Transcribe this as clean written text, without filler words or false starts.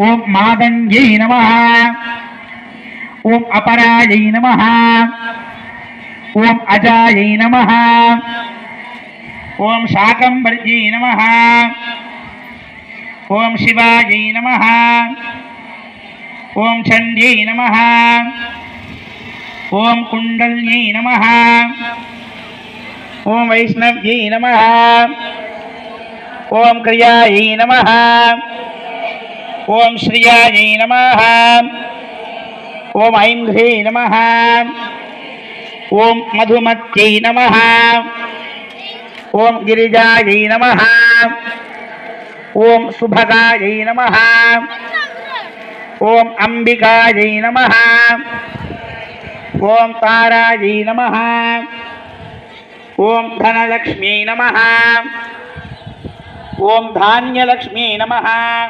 ओम मादंग्यै नमः। ओम अपरायै नमः। ओम अजायै नमः। ओम शाकंभर्यै नमः। ओम शिवायै नमः। ओम चंड्यै नमः। ओम कुंडल्यै नमः। ओम वैष्णव्यै नमः। ओम क्रियायै नमः। ओम श्रियायै नमः। ओम ऐन्द्रे नमः। ओम मधुमत्यै नमः। ओम गिरिजायै नमः। ओम सुभगायै नमः। ओम अंबिकायै नमः। ओम तारायै नमः। ओम धनलक्ष्मी नमः। ओम धान्यलक्ष्मी नमः।